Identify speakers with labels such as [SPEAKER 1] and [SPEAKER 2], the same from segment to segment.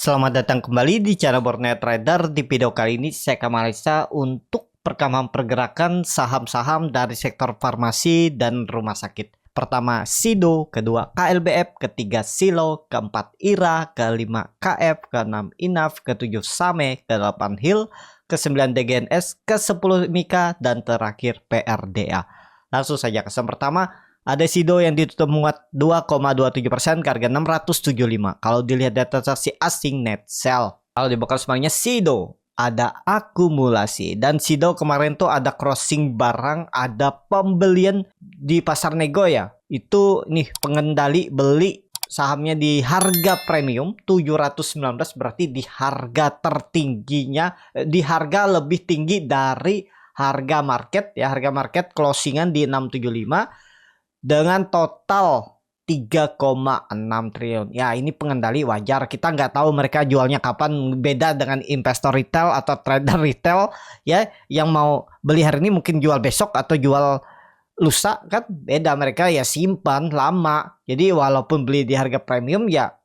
[SPEAKER 1] Selamat datang kembali di channel Borneo Trader. Di video kali ini saya akan analisa untuk perkembangan pergerakan saham-saham dari sektor farmasi dan rumah sakit. Pertama Sido, kedua KLBF, ketiga Silo, keempat IRA, kelima KF, keenam INAF, ketujuh Same, kedelapan HIL, ke-9 DGNS, ke-10 Mika, dan terakhir PRDA. Langsung saja ke yang pertama. Ada Sido yang ditutup menguat 2,27% ke harga 675. Kalau dilihat data transaksi asing net sell. Kalau di bekal semuanya Sido ada akumulasi. Dan Sido kemarin tuh ada crossing barang, ada pembelian di pasar nego ya. Itu nih pengendali beli sahamnya di harga premium 719, berarti di harga tertingginya, di harga lebih tinggi dari harga market ya. Harga market closingan di 675. Dengan total 3,6 triliun. Ya ini pengendali wajar. Kita nggak tahu mereka jualnya kapan. Beda dengan investor retail atau trader retail ya. Yang mau beli hari ini mungkin jual besok atau jual lusa kan. Beda, mereka ya simpan lama. Jadi walaupun beli di harga premium ya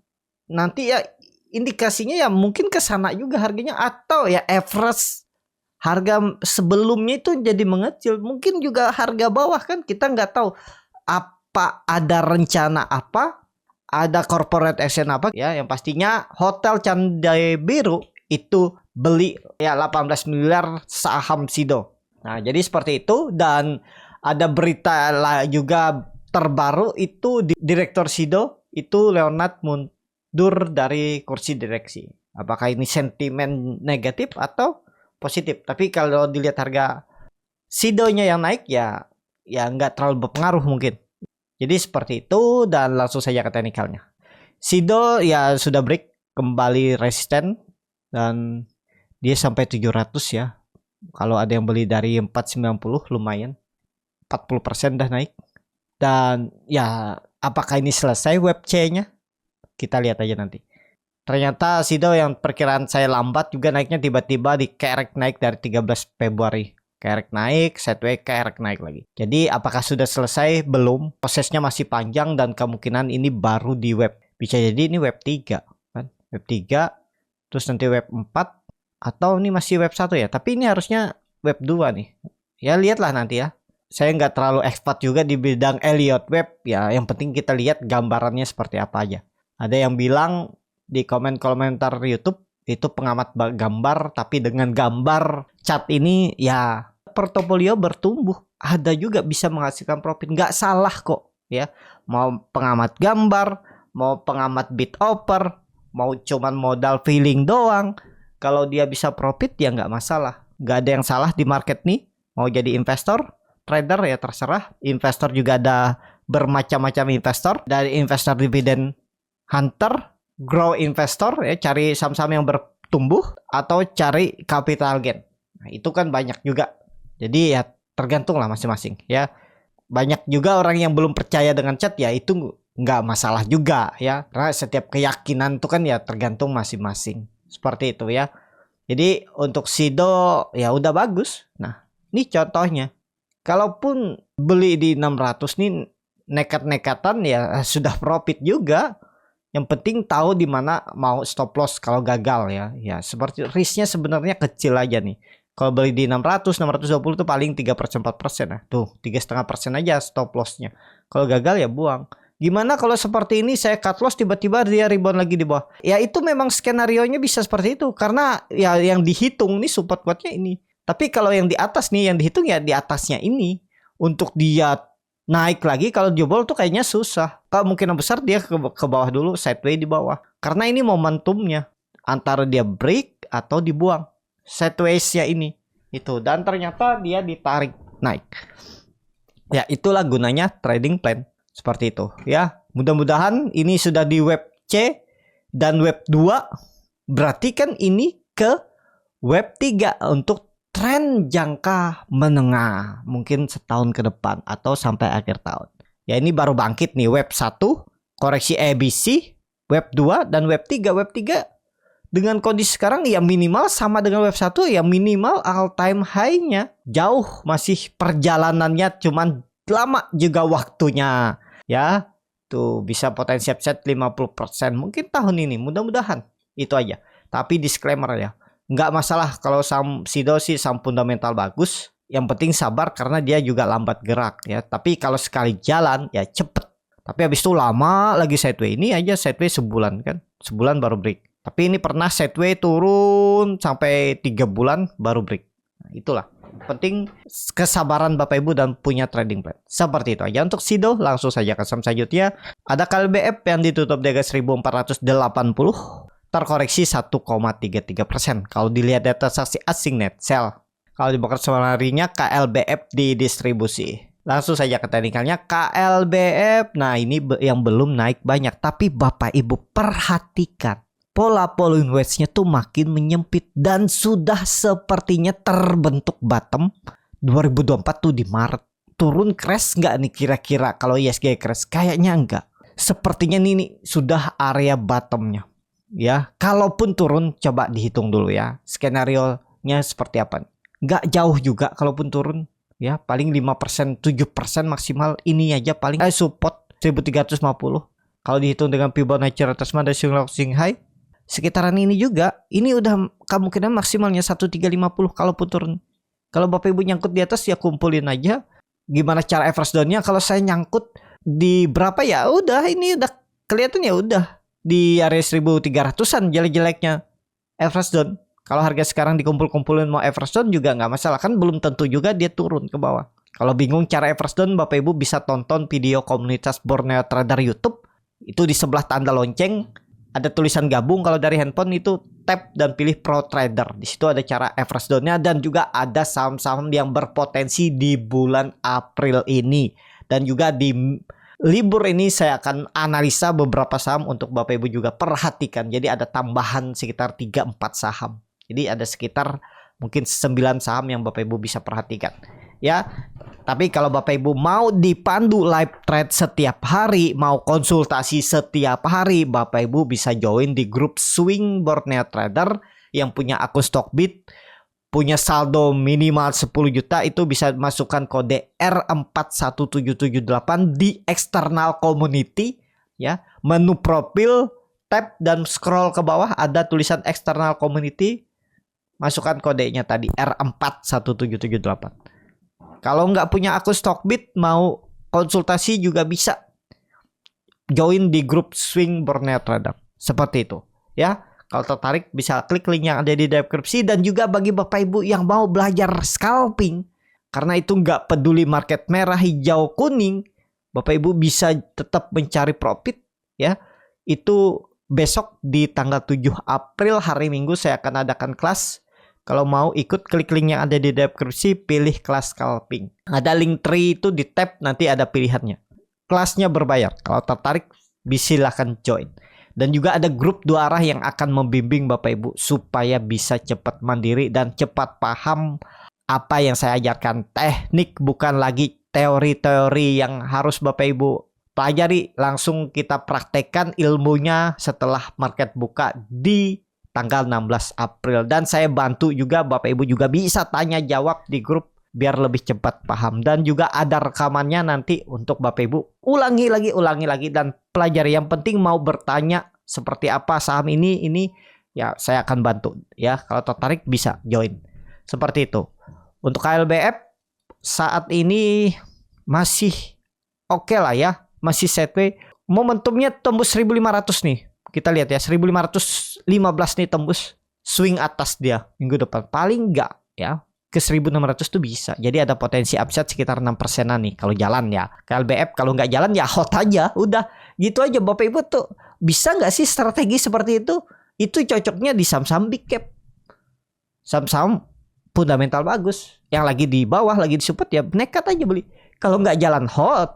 [SPEAKER 1] nanti ya indikasinya ya mungkin ke sana juga harganya. Atau ya average harga sebelumnya itu jadi mengecil. Mungkin juga harga bawah kan, kita nggak tahu. Apa ada rencana apa, ada corporate action apa ya. Yang pastinya Hotel Candai Biru itu beli ya 18 miliar saham Sido. Nah jadi seperti itu. Dan ada berita juga terbaru itu direktur Sido itu Leonard mundur dari kursi direksi. Apakah ini sentimen negatif atau positif? Tapi kalau dilihat harga Sidonya yang naik ya nggak terlalu berpengaruh mungkin. Jadi seperti itu. Dan langsung saja ke teknikalnya. Sido ya sudah break kembali resisten dan dia sampai 700 ya. Kalau ada yang beli dari 490 lumayan, 40% dah naik. Dan ya apakah ini selesai web C-nya? Kita lihat aja nanti. Ternyata Sido yang perkiraan saya lambat juga naiknya tiba-tiba dikerek naik dari 13 Februari. Kerek naik, sideways kerek naik lagi. Jadi apakah sudah selesai? Belum. Prosesnya masih panjang dan kemungkinan ini baru di web. Bisa jadi ini web 3 kan? Web 3 terus nanti web 4 atau ini masih web 1 ya. Tapi ini harusnya web 2 nih. Ya lihatlah nanti ya. Saya nggak terlalu expert juga di bidang Elliott Web ya. Yang penting kita lihat gambarannya seperti apa aja. Ada yang bilang di komentar YouTube itu pengamat gambar, tapi dengan gambar chart ini ya portofolio bertumbuh. Ada juga bisa menghasilkan profit, nggak salah kok ya. Mau pengamat gambar, mau pengamat bid offer, mau cuman modal feeling doang, kalau dia bisa profit ya nggak masalah. Nggak ada yang salah di market nih. Mau jadi investor, trader ya terserah. Investor juga ada bermacam-macam investor. Dari investor dividen hunter, grow investor ya, cari saham-saham yang bertumbuh, atau cari capital gain. Nah, itu kan banyak juga. Jadi ya tergantung lah masing-masing ya. Banyak juga orang yang belum percaya dengan chart ya, itu nggak masalah juga ya. Karena setiap keyakinan itu kan ya tergantung masing-masing. Seperti itu ya. Jadi untuk Sido ya udah bagus. Nah, ini contohnya. Kalaupun beli di 600 nih nekat-nekatan ya sudah profit juga. Yang penting tahu di mana mau stop loss kalau gagal ya. Ya seperti risknya sebenarnya kecil aja nih. Kalau beli di 600, 620 itu paling 3%, 4% lah. Tuh 3,5% aja stop lossnya. Kalau gagal ya buang. Gimana kalau seperti ini saya cut loss tiba-tiba dia rebound lagi di bawah? Ya itu memang skenario nya bisa seperti itu. Karena ya yang dihitung nih support kuatnya ini. Tapi kalau yang di atas nih, yang dihitung ya di atasnya ini. Untuk dia naik lagi kalau jebol tuh kayaknya susah. Kemungkinan besar dia ke bawah dulu, sideways di bawah. Karena ini momentumnya antara dia break atau dibuang. Sideways-nya ini itu, dan ternyata dia ditarik naik. Ya itulah gunanya trading plan seperti itu ya. Mudah-mudahan ini sudah di web C dan web 2. Berarti kan ini ke web 3 untuk tren jangka menengah, mungkin setahun ke depan atau sampai akhir tahun. Ya ini baru bangkit nih web 1, koreksi ABC, web 2 dan web 3. Web 3 dengan kondisi sekarang ya minimal sama dengan web 1, ya minimal all time high-nya. Jauh masih perjalanannya, cuman lama juga waktunya ya. Tuh bisa potensi upside 50% mungkin tahun ini, mudah-mudahan. Itu aja. Tapi disclaimer ya, nggak masalah kalau saham SIDO sih saham fundamental bagus. Yang penting sabar karena dia juga lambat gerak ya. Tapi kalau sekali jalan ya cepet. Tapi habis itu lama lagi sideways. Ini aja sideways sebulan kan. Sebulan baru break. Tapi ini pernah sideways turun sampai 3 bulan baru break. Nah, itulah. Penting kesabaran Bapak Ibu dan punya trading plan. Seperti itu aja untuk SIDO. Langsung saja ke saham selanjutnya. Ada KLBF yang ditutup di harga 1480. Terkoreksi 1,33%. Kalau dilihat data transaksi asing net sell. Kalau di broker harinya KLBF didistribusi. Langsung saja ke teknikalnya KLBF. Nah ini yang belum naik banyak. Tapi Bapak Ibu perhatikan. Pola following wedge-nya tuh makin menyempit dan sudah sepertinya terbentuk bottom 2024 tuh di Maret. Turun crash nggak nih kira-kira kalau ISG crash? Kayaknya enggak. Sepertinya ini sudah area bottomnya. Ya, kalaupun turun coba dihitung dulu ya. Skenario-nya seperti apa? Nggak jauh juga kalaupun turun. Ya, paling 5%, 7% maksimal. Ini aja paling support 1350. Kalau dihitung dengan Fibonacci retracement dan closing high sekitaran ini juga, ini udah kemungkinan maksimalnya 1350 kalaupun turun. Kalau Bapak Ibu nyangkut di atas ya kumpulin aja. Gimana cara average down-nya? Kalau saya nyangkut di berapa ya? Udah ini udah kelihatan ya udah di area 1300-an jelek-jeleknya average down. Kalau harga sekarang dikumpul-kumpulin mau average down juga nggak masalah. Kan belum tentu juga dia turun ke bawah. Kalau bingung cara average down, Bapak Ibu bisa tonton video komunitas Borneo Trader YouTube. Itu di sebelah tanda lonceng ada tulisan gabung. Kalau dari handphone itu tap dan pilih Pro Trader. Di situ ada cara average down-nya dan juga ada saham-saham yang berpotensi di bulan April ini. Dan juga di libur ini saya akan analisa beberapa saham untuk Bapak Ibu juga perhatikan. Jadi ada tambahan sekitar 3-4 saham. Jadi ada sekitar mungkin 9 saham yang Bapak Ibu bisa perhatikan. Ya, tapi kalau Bapak Ibu mau dipandu live trade setiap hari, mau konsultasi setiap hari, Bapak Ibu bisa join di grup Swing Borneo Trader yang punya akun Stockbit, punya saldo minimal 10 juta, itu bisa masukkan kode R41778 di external community ya. Menu profil, tap dan scroll ke bawah ada tulisan external community. Masukkan kodenya tadi R41778. Kalau nggak punya akun Stockbit, mau konsultasi juga bisa join di grup Swing Borneo Trader. Seperti itu ya. Kalau tertarik bisa klik link yang ada di deskripsi. Dan juga bagi Bapak Ibu yang mau belajar scalping, karena itu nggak peduli market merah, hijau, kuning, Bapak Ibu bisa tetap mencari profit ya. Itu besok di tanggal 7 April hari Minggu saya akan adakan kelas. Kalau mau ikut, klik link yang ada di deskripsi, pilih kelas scalping. Ada link tree itu di tab, nanti ada pilihannya. Kelasnya berbayar. Kalau tertarik, silahkan join. Dan juga ada grup 2 arah yang akan membimbing Bapak Ibu supaya bisa cepat mandiri dan cepat paham apa yang saya ajarkan. Teknik, bukan lagi teori-teori yang harus Bapak Ibu pelajari. Langsung kita praktekkan ilmunya setelah market buka di tanggal 16 April. Dan saya bantu juga Bapak Ibu juga bisa tanya jawab di grup biar lebih cepat paham. Dan juga ada rekamannya nanti untuk Bapak Ibu ulangi lagi dan pelajari. Yang penting mau bertanya seperti apa saham ini ya saya akan bantu ya. Kalau tertarik bisa join. Seperti itu. Untuk KLBF saat ini masih oke lah ya. Masih sideways. Momentumnya tembus 1500 nih. Kita lihat ya, 1515 nih tembus swing atas dia minggu depan. Paling enggak ya ke 1600 tuh bisa. Jadi ada potensi upside sekitar 6%-an nih kalau jalan ya. KLBF kalau nggak jalan ya hold aja. Udah gitu aja Bapak Ibu tuh. Bisa nggak sih strategi seperti itu? Itu cocoknya di saham-saham big cap. Saham-saham fundamental bagus. Yang lagi di bawah, lagi di support ya nekat aja beli. Kalau nggak jalan hold.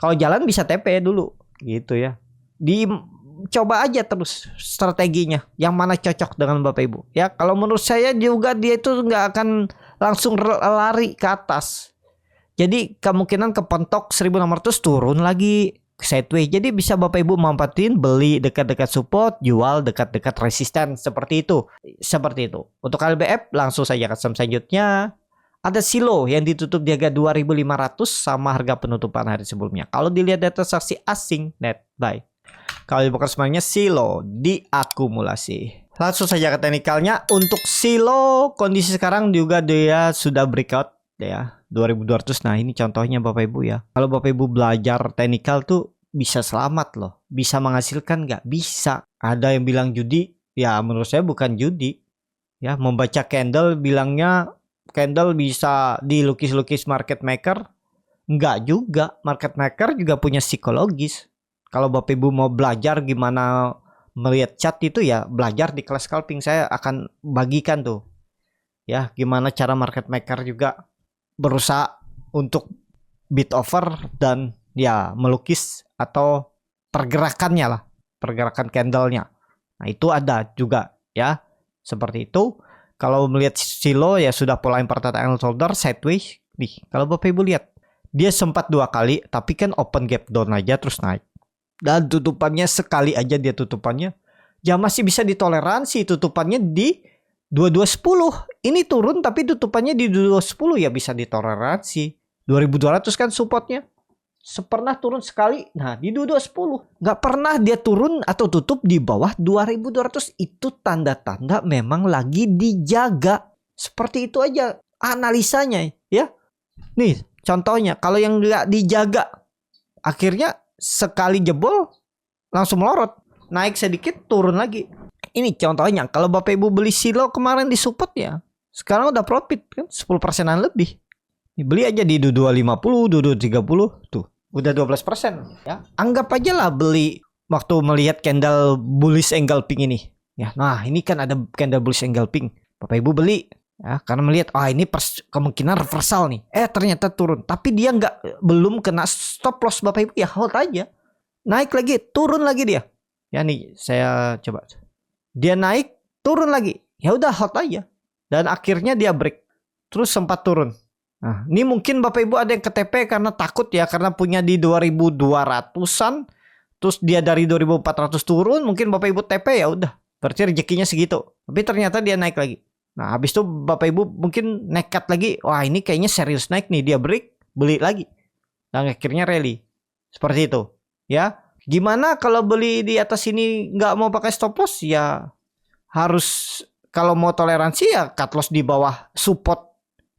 [SPEAKER 1] Kalau jalan bisa TP dulu. Gitu ya. Coba aja terus strateginya yang mana cocok dengan Bapak Ibu ya. Kalau menurut saya juga dia itu nggak akan langsung lari ke atas. Jadi kemungkinan kepentok 1600 turun lagi sideways. Jadi bisa Bapak Ibu manfaatin, beli dekat-dekat support, jual dekat-dekat resisten seperti itu. Seperti itu. Untuk KLBF langsung saja ke saham selanjutnya. Ada Silo yang ditutup di harga 2.500 sama harga penutupan hari sebelumnya. Kalau dilihat data transaksi asing net buy. Kalau di broker semuanya silo diakumulasi. Langsung saja ke teknikalnya. Untuk silo kondisi sekarang juga dia sudah breakout ya 2200. Nah ini contohnya Bapak Ibu ya. Kalau Bapak Ibu belajar teknikal tuh bisa selamat loh. Bisa menghasilkan nggak? Bisa. Ada yang bilang judi. Ya menurut saya bukan judi. Ya membaca candle bilangnya candle bisa dilukis-lukis market maker. Enggak juga. Market maker juga punya psikologis. Kalau Bapak Ibu mau belajar gimana melihat chart itu ya belajar di kelas scalping. Saya akan bagikan tuh. Ya gimana cara market maker juga berusaha untuk bid over dan ya melukis atau pergerakannya lah, pergerakan candlenya. Nah itu ada juga ya seperti itu. Kalau melihat silo ya sudah pola important angle shoulder sideways nih. Kalau Bapak Ibu lihat dia sempat 2 kali tapi kan open gap down aja terus naik dan tutupannya sekali aja dia tutupannya ya masih bisa ditoleransi. Tutupannya di 2210 ini turun tapi tutupannya di 2210 ya bisa ditoleransi. 2200 kan supportnya. Pernah turun sekali, nah di 2210 nggak pernah dia turun atau tutup di bawah 2200. Itu tanda-tanda memang lagi dijaga. Seperti itu aja analisanya ya. Nih contohnya kalau yang nggak dijaga akhirnya sekali jebol langsung melorot, naik sedikit turun lagi. Ini contohnya kalau Bapak Ibu beli silo kemarin di support ya sekarang udah profit kan 10%-an lebih. Beli aja di 2250, 2230 tuh udah 12% ya. Anggap aja lah beli waktu melihat candle bullish engulfing ini ya. Nah ini kan ada candle bullish engulfing, Bapak Ibu beli ya karena melihat ini kemungkinan reversal nih. Ternyata turun tapi dia belum kena stop loss Bapak Ibu ya hold aja. Naik lagi turun lagi dia ya. Nih saya coba dia naik turun lagi ya udah hold aja dan akhirnya dia break terus sempat turun. Nah ini mungkin Bapak Ibu ada yang ke TP karena takut ya, karena punya di 2200-an terus dia dari 2400 turun, mungkin Bapak Ibu TP ya udah berarti rezekinya segitu tapi ternyata dia naik lagi. Nah habis itu Bapak Ibu mungkin nekat lagi, wah ini kayaknya serius naik nih, dia break beli lagi dan akhirnya rally seperti itu ya. Gimana kalau beli di atas ini nggak mau pakai stop loss ya harus, kalau mau toleransi ya cut loss di bawah support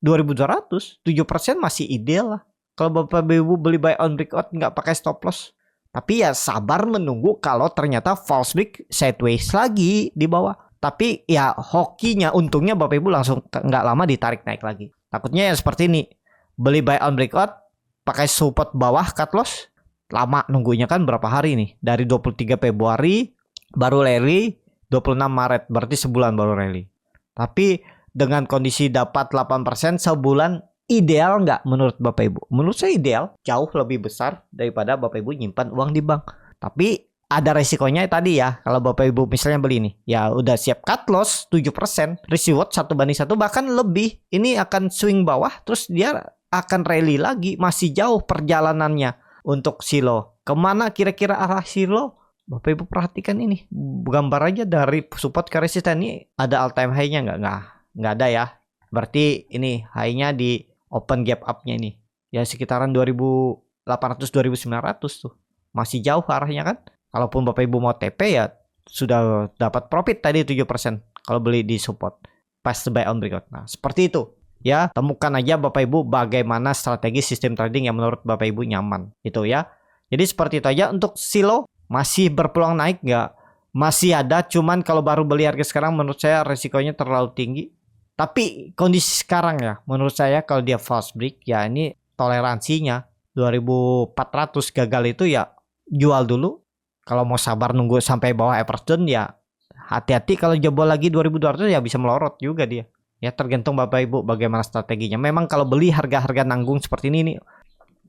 [SPEAKER 1] 2200, 7% masih ideal lah. Kalau Bapak Ibu beli buy on breakout nggak pakai stop loss. Tapi ya sabar menunggu kalau ternyata false break sideways lagi di bawah. Tapi ya hokinya untungnya Bapak Ibu langsung nggak lama ditarik naik lagi. Takutnya ya seperti ini, beli buy on breakout pakai support bawah cut loss, lama nunggunya kan berapa hari nih, dari 23 Februari baru rally 26 Maret, berarti sebulan baru rally. Tapi dengan kondisi dapat 8% sebulan, ideal nggak menurut Bapak Ibu? Menurut saya ideal, jauh lebih besar daripada Bapak Ibu nyimpan uang di bank. Tapi ada resikonya tadi ya, kalau Bapak Ibu misalnya beli nih, ya udah siap cut loss 7%, risk reward 1:1 bahkan lebih. Ini akan swing bawah, terus dia akan rally lagi, masih jauh perjalanannya. Untuk silo, kemana kira-kira arah silo? Bapak Ibu perhatikan ini, gambar aja dari support ke resisten ini ada all time high-nya nggak ada ya. Berarti ini high-nya di open gap up-nya ini ya sekitaran 2800 2900 tuh. Masih jauh arahnya kan. Kalaupun Bapak Ibu mau TP ya sudah dapat profit tadi 7% kalau beli di support pas buy on breakout. Nah, seperti itu. Ya, temukan aja Bapak Ibu bagaimana strategi sistem trading yang menurut Bapak Ibu nyaman. Itu ya. Jadi seperti itu aja. Untuk silo masih berpeluang naik nggak? Masih ada, cuman kalau baru beli harga sekarang menurut saya resikonya terlalu tinggi. Tapi kondisi sekarang ya, menurut saya kalau dia false break ya ini toleransinya 2400 gagal itu ya jual dulu. Kalau mau sabar nunggu sampai bawah Everton ya hati-hati, kalau jebol lagi 2200 ya bisa melorot juga dia. Ya tergantung Bapak Ibu bagaimana strateginya. Memang kalau beli harga-harga nanggung seperti ini nih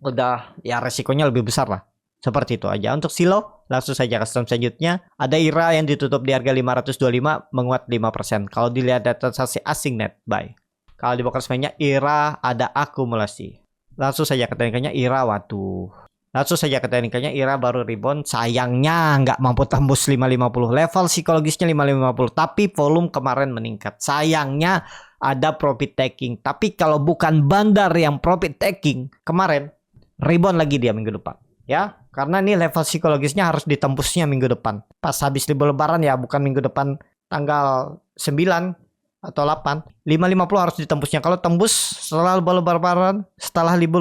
[SPEAKER 1] udah ya resikonya lebih besar lah. Seperti itu aja. Untuk silo langsung saja ke stop selanjutnya. Ada IRA yang ditutup di harga 525 menguat 5%. Kalau dilihat data transaksi asing net buy. Kalau di broker semuanya IRA ada akumulasi. Langsung saja ke teknikalnya IRA, waduh. Langsung saja ke teknikalnya IRA baru rebound. Sayangnya nggak mampu tembus 550. Level psikologisnya 550. Tapi volume kemarin meningkat. Sayangnya ada profit taking. Tapi kalau bukan bandar yang profit taking kemarin, rebound lagi dia minggu depan. ya. Karena ini level psikologisnya harus ditembusnya minggu depan. Pas habis libur lebaran ya, bukan minggu depan tanggal 9 atau 8. 550 harus ditembusnya. Kalau tembus setelah libur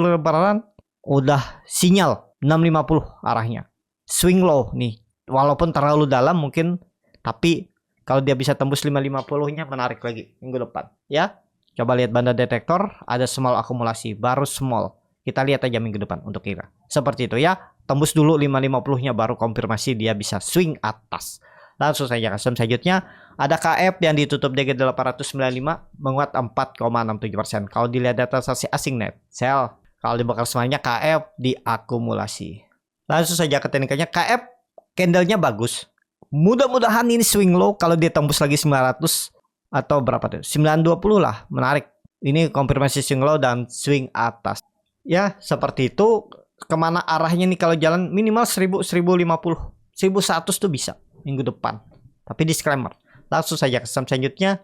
[SPEAKER 1] lebaran udah sinyal 650 arahnya. Swing low nih. Walaupun terlalu dalam mungkin, tapi kalau dia bisa tembus 550-nya menarik lagi minggu depan, ya. Coba lihat banda detektor, ada small akumulasi, baru small. Kita lihat aja minggu depan untuk kira. Seperti itu ya. Tembus dulu 550-nya baru konfirmasi dia bisa swing atas. Langsung saja custom selanjutnya ada KF yang ditutup DG 895 menguat 4,67%. Kalau dilihat data transaksi asing net sell, kalau dibakar semuanya KF diakumulasi. Langsung saja ke teknikalnya. KF candlenya bagus. Mudah-mudahan ini swing low kalau dia tembus lagi 900 atau berapa tuh? 920 lah, menarik. Ini konfirmasi swing low dan swing atas. Ya, seperti itu. Kemana arahnya nih kalau jalan minimal 1000, 1050, 1100 tuh bisa minggu depan. Tapi disclaimer. Langsung saja ke saham selanjutnya.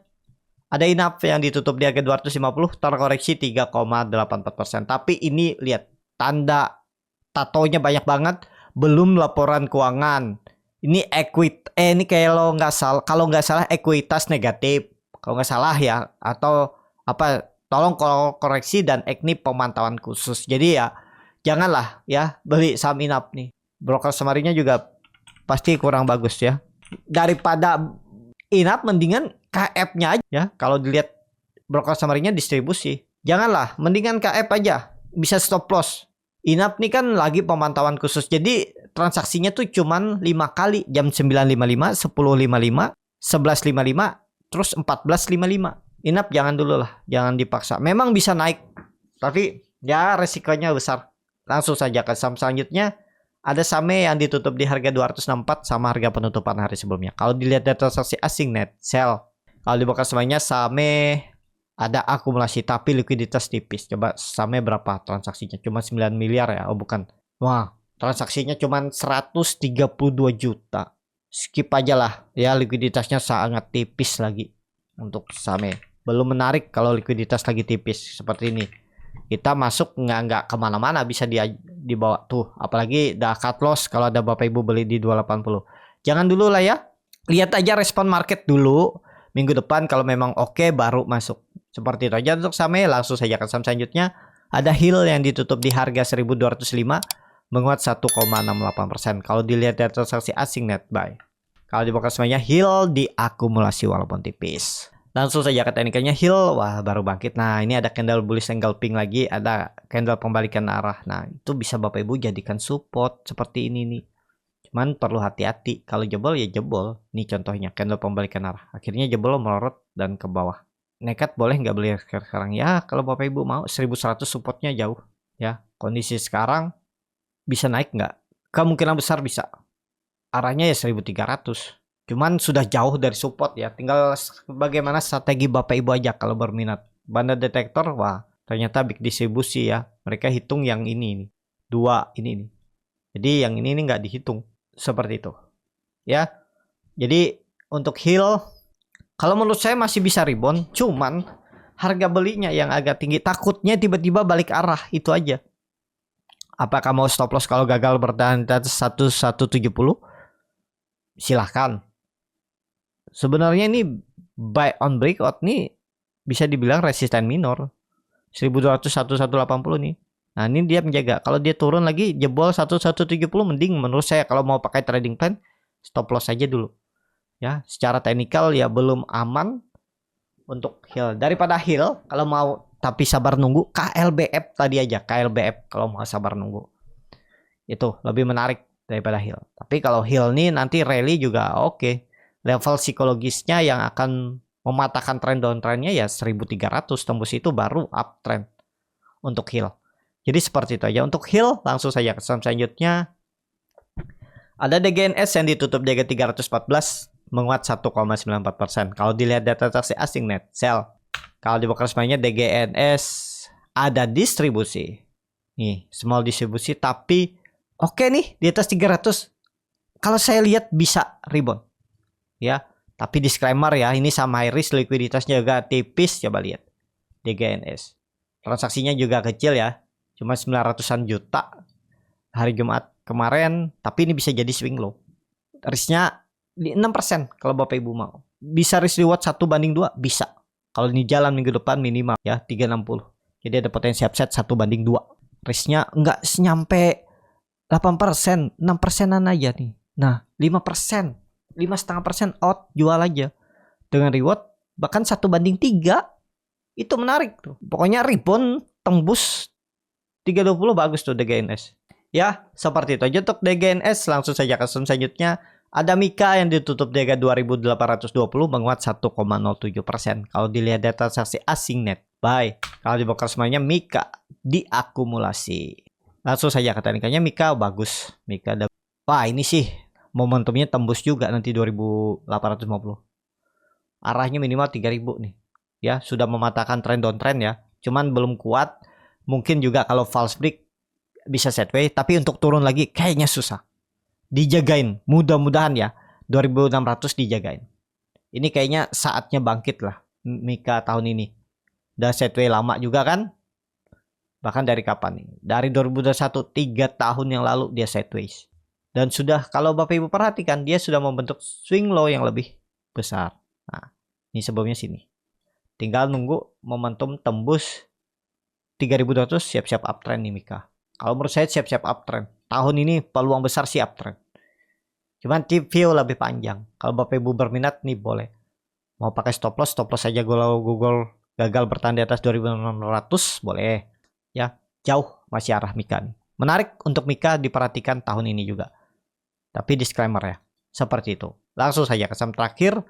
[SPEAKER 1] Ada INAP yang ditutup di harga 250, terkoreksi 3,84%. Tapi ini lihat tanda tatonya banyak banget, belum laporan keuangan. Ini ini kalau nggak salah ekuitas negatif. Kalau nggak salah ya, atau apa, tolong koreksi, dan EKNI pemantauan khusus. Jadi ya janganlah ya beli saham INAP nih. Broker summary-nya juga pasti kurang bagus ya. Daripada INAP mendingan KF-nya aja ya. Kalau dilihat broker summary-nya distribusi, janganlah, mendingan KF aja. Bisa stop loss. INAP nih kan lagi pemantauan khusus. Jadi transaksinya tuh cuman 5 kali, jam 9.55, 10.55, 11.55, terus 14.55. INAP jangan dulu lah, jangan dipaksa. Memang bisa naik, tapi ya resikonya besar. Langsung saja ke saham selanjutnya. Ada SAME yang ditutup di harga 264 sama harga penutupan hari sebelumnya. Kalau dilihat data transaksi asing net sell. Kalau dibakar semuanya SAME ada akumulasi tapi likuiditas tipis. Coba SAME berapa transaksinya? Cuma 9 miliar ya? Oh bukan. Wah, transaksinya cuma 132 juta. Skip aja lah. Ya, likuiditasnya sangat tipis lagi untuk SAME. Belum menarik kalau likuiditas lagi tipis seperti ini. Kita masuk nggak kemana-mana, bisa dibawa tuh. Apalagi udah cut loss kalau ada Bapak Ibu beli di 280. Jangan dulu lah ya. Lihat aja respon market dulu. Minggu depan kalau memang oke baru masuk. Seperti itu aja untuk SAME. Langsung saja ke saham selanjutnya. Ada HIL yang ditutup di harga 1205 menguat 1,68%. Kalau dilihat dari transaksi asing net buy. Kalau dibuka semuanya HIL diakumulasi walaupun tipis. Langsung saja ke teknikalnya HIL, wah baru bangkit. Nah ini ada candle bullish engulfing lagi, ada candle pembalikan arah. Nah itu bisa Bapak Ibu jadikan support seperti ini nih. Cuman perlu hati-hati, kalau jebol ya jebol. Nih contohnya candle pembalikan arah, akhirnya jebol melorot dan ke bawah. Nekat boleh nggak beli sekarang? Ya kalau Bapak Ibu mau 1100 supportnya jauh. Ya kondisi sekarang bisa naik nggak? Kemungkinan besar bisa. Arahnya ya 1300. Cuman sudah jauh dari support ya. Tinggal bagaimana strategi Bapak Ibu aja kalau berminat. Banda detektor, wah ternyata big distribusi ya. Mereka hitung yang ini nih. 2 ini nih. Jadi yang ini nih nggak dihitung. Seperti itu. Ya. Jadi untuk HIL, kalau menurut saya masih bisa rebound. Cuman harga belinya yang agak tinggi. Takutnya tiba-tiba balik arah. Itu aja. Apakah mau stop loss kalau gagal bertahan di atas 1170? Silahkan. Sebenarnya ini buy on breakout nih bisa dibilang resisten minor. 1200 1180 nih. Nah, ini dia menjaga. Kalau dia turun lagi jebol 1170 mending menurut saya kalau mau pakai trading plan stop loss aja dulu. Ya, secara teknikal ya belum aman untuk HIL. Daripada HIL kalau mau tapi sabar nunggu, KLBF tadi aja, KLBF kalau mau sabar nunggu. Itu lebih menarik daripada HIL. Tapi kalau HIL nih nanti rally juga oke. Level psikologisnya yang akan mematahkan tren downtrendnya ya 1300, tembus itu baru uptrend untuk HIL. Jadi seperti itu aja untuk HIL. Langsung saja ke saham selanjutnya. Ada DGNS yang ditutup di harga 314 menguat 1,94%. Kalau dilihat data transaksi asing net sell. Kalau dibuka resminya DGNS ada distribusi. Nih, small distribusi tapi oke nih di atas 300. Kalau saya lihat bisa rebound. Ya, tapi disclaimer ya, ini sama high risk, likuiditasnya juga tipis. Coba lihat DGNS. Transaksinya juga kecil ya. Cuma 900-an juta hari Jumat. kemarin, tapi ini bisa jadi swing low. Risknya di 6% kalau Bapak Ibu mau. Bisa risk reward 1:2? Bisa. Kalau ini jalan minggu depan minimal ya 360. Jadi ada potensi upside 1:2. Risknya enggak nyampe 8%, 6%an aja nih. Nah, 5%, 5,5% out, jual aja. Dengan reward bahkan 1:3. Itu menarik tuh. Pokoknya rebound tembus 320 bagus tuh DGNS. Ya, seperti itu aja untuk DGNS. Langsung saja ke selanjutnya. Ada Mika yang ditutup di harga 2.820 menguat 1,07%. Kalau dilihat data transaksi asing net buy. Kalau dibongkar semuanya Mika diakumulasi. Langsung saja ke teknikannya Mika bagus. Mika ada. Wah, ini sih momentumnya tembus juga nanti 2.850. Arahnya minimal 3.000 nih. Ya, sudah mematahkan trend downtrend ya. Cuman belum kuat. Mungkin juga kalau false break bisa sideways, tapi untuk turun lagi kayaknya susah. Dijagain, mudah-mudahan ya 2.600 dijagain. Ini kayaknya saatnya bangkit lah Mika tahun ini. Udah sideways lama juga kan? Bahkan dari kapan nih? Dari 2021, 3 tahun yang lalu dia sideways. Dan sudah, kalau Bapak Ibu perhatikan, dia sudah membentuk swing low yang lebih besar. Nah, ini sebelumnya sini. Tinggal nunggu momentum tembus 3.200, siap-siap uptrend nih Mika. Kalau menurut saya siap-siap uptrend. Tahun ini peluang besar sih uptrend. Cuman view lebih panjang. Kalau Bapak Ibu berminat nih boleh. Mau pakai stop loss aja Google gagal bertahan di atas 2.600 boleh. Ya, jauh masih arah Mika nih. Menarik untuk Mika diperhatikan tahun ini juga. Tapi disclaimer ya. Seperti itu. Langsung saja ke saham terakhir.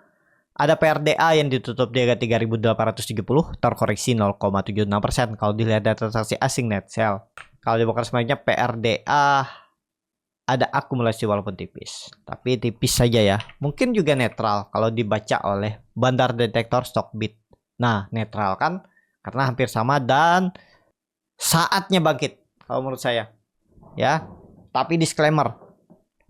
[SPEAKER 1] Ada PRDA yang ditutup di harga 3.830, terkoreksi 0,76%. Kalau dilihat data transaksi asing net sell. Kalau dibongkar semuanya PRDA ada akumulasi walaupun tipis. Tapi tipis saja ya. Mungkin juga netral kalau dibaca oleh Bandar Detektor Stockbit. Nah, netral kan? Karena hampir sama dan saatnya bangkit kalau menurut saya. Ya. Tapi disclaimer.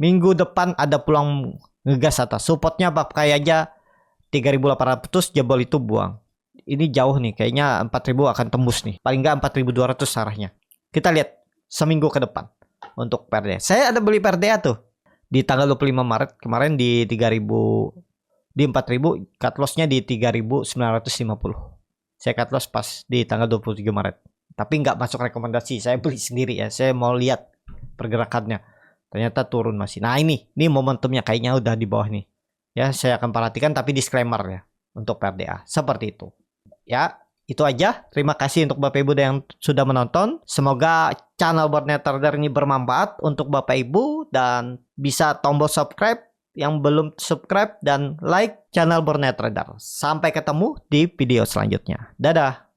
[SPEAKER 1] Minggu depan ada peluang ngegas atas. Supportnya pakai aja 3.800 jebol itu buang. Ini jauh nih. Kayaknya 4.000 akan tembus nih. Paling nggak 4.200 arahnya. Kita lihat seminggu ke depan untuk PRDA. Saya ada beli PRDA tuh di tanggal 25 Maret kemarin di 3.000, di 4.000, cut lossnya di 3.950. Saya cut loss pas di tanggal 23 Maret. Tapi nggak masuk rekomendasi. Saya beli sendiri ya. Saya mau lihat pergerakannya. Ternyata turun masih. Nah ini momentumnya kayaknya udah di bawah nih. Ya saya akan perhatikan tapi disclaimer ya untuk PRDA. Seperti itu. Ya. Itu aja. Terima kasih untuk Bapak Ibu yang sudah menonton. Semoga channel Borneo Trader ini bermanfaat untuk Bapak Ibu dan bisa tombol subscribe yang belum subscribe dan like channel Borneo Trader. Sampai ketemu di video selanjutnya. Dadah.